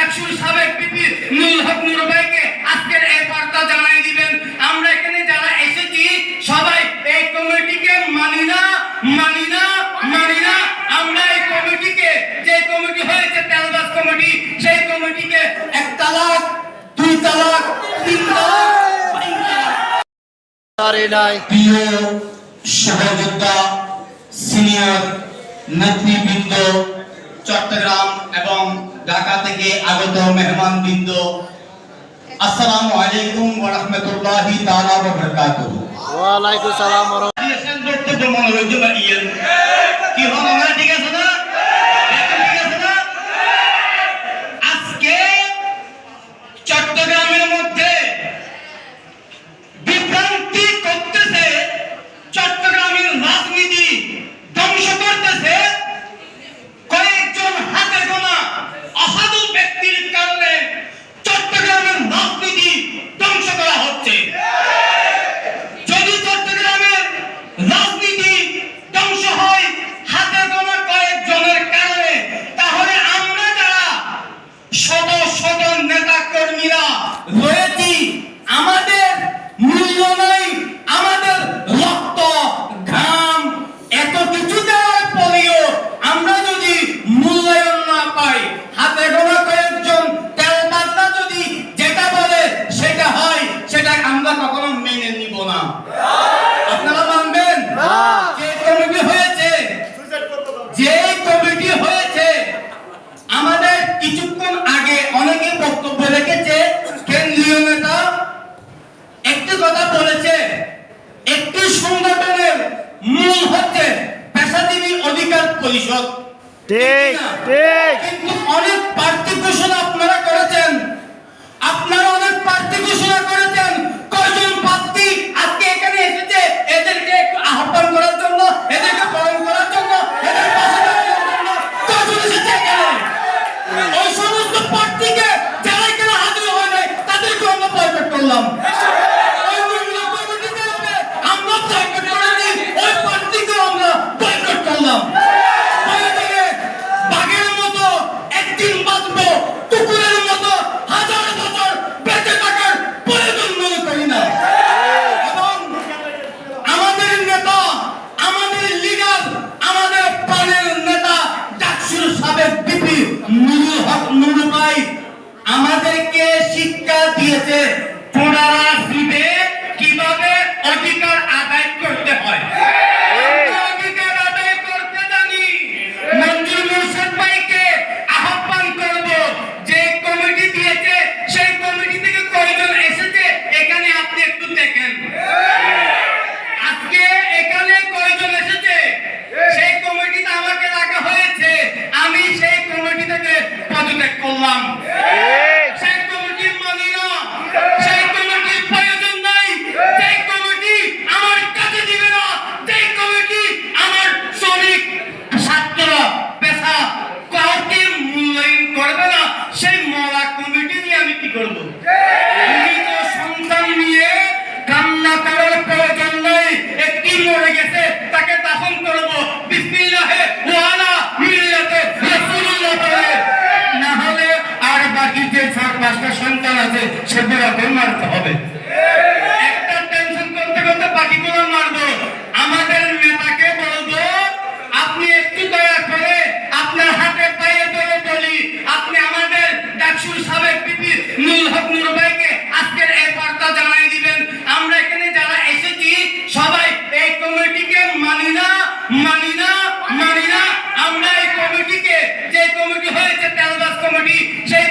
ডাকসুর সাবেক পিপি নুরুল হক নুর ভাইকে আজকের এই বার্তা জানাই দিবেন। আমরা এখানে যারা এসেছি সবাই এই কমিটিকে মানি না। আমরা এই কমিটিকে, যে কমিটি হয়েছে তেলবাস কমিটি, সেই কমিটিকে 1 তালাক 2 তালাক 3 তালাক। প্রিয় সহযোদ্ধা, সিনিয়র নেতৃবৃন্দ, চট্টগ্রাম এবং ঢাকা থেকে আগত মেহমানবৃন্দ, আসসালামু আলাইকুম ওয়া রাহমাতুল্লাহি তাআলা ওয়া বারাকাতুহু। ওয়া আলাইকুম সালাম ওয়া রাহমাতুল্লাহি। বক্তব্য মনোযোগ দিয়ে কি হলো, আমরা ঠিক আছে না? ঠিক আছে না? আজকে চট্টগ্রামের মধ্যে বিভ্রান্তি করতেছে, চট্টগ্রামের রাজনীতি ধ্বংস করতেছে কয়েকজন হাতে গোনা অসাধু ব্যক্তির কারণে। চট্টগ্রামের রাজনীতি ধ্বংস করা হচ্ছে। যদি চট্টগ্রামের রাজনীতি ধ্বংস হয় হাতে গোনা কয়েকজনের কারণে, তাহলে আমরা যারা শত শত নেতা কর্মীরা রয়েছি, আমাদের মূল্য নাই, আমাদের রক্ত ঘাম এত কিছু দেওয়ার পরেও আমরা যদি মূল্যায়ন না পাই, হাতে গোনা কয়েকজন তেলবাজরা যদি যেটা বলে সেটা হয়, সেটা আমরা কখনো মেনে নিব না। আপনারা মানবেন? যে কমিটি হয়েছে, আমাদের কিছুক্ষণ আগে অনেকে বক্তব্য রেখেছে, কেন্দ্রীয় নেতা একটি কথা বলেছে, একটি সংগঠনের মূল হচ্ছে পেশাজীবী অধিকার পরিষদ। ঠিক ঠিক। কিন্তু অনেক প্রার্থী ঘোষণা আপনারা করেছেন, কয়জন প্রার্থী আজকে এখানে এসেছে এদেরকে একটু আহ্বান করার জন্য, এদেরকে বরণ করার জন্য, এদের পাশে দাঁড়ানোর জন্য কয়জন এসেছে এখানে? ওই সমস্ত প্রার্থীকে যারা এখানে হাজির হয় নাই তাদেরকে আমরা বয়কট করলাম। আমাদেরকে শিক্ষা দিয়েছে কিভাবে অধিকার আদায় করতে হয়। অধিকার আদায় করতে জানি। মঞ্জুর মুর্শিদ ভাইকে আহ্বান করব, যে কমিটি দিয়েছে সেই কমিটি থেকে কয়জন এসেছে এখানে আপনি একটু দেখেন। আজকে এখানে কয়জন এসেছে? সেই কমিটিতে আমাকে রাখা হয়েছে, আমি সেই কমিটি থেকে পদত্যাগ করলাম। সেই কমিটি মানি না, সেই কমিটির প্রয়োজন নাই, সেই কমিটি আমার কাছে দিবে না, সেই কমিটি আমার শ্রমিক ছাত্র পেশা কাউকে মূল্যায়ন করবে না, সেই মরা কমিটি নিয়ে আমি কি করবো? মৃত সন্তান নিয়ে কান্না করার প্রয়োজন নাই। একটি মরে গেছে, তাকে দাফন করবো বিসমিল্লাহে ওয়া আলা মিল্লাতে রাসূলুল্লাহ বলে, না হলে আর বাকি যে 4-5টা সন্তান আছে সেগুলোকে মারতে হবে। একটা টেনশন করতে করতে বাকিগুলো মারবো। আমাদের নেতাকে বলবো, আপনি একটু দয়া করে আপনার হাতে পায়ে ধরে বলি, আপনি আমাদের ডাকসুর সাবেক পিপি নুরুল হক নুর ভাইকে আজকের এই বার্তা জানাই দিবেন। আমরা এখানে যারা এসেছি সবাই এই কমিটিকে মানি না। আমরা এই কমিটিকে, যে কমিটি হয়েছে তেলবাস কমিটি, সেই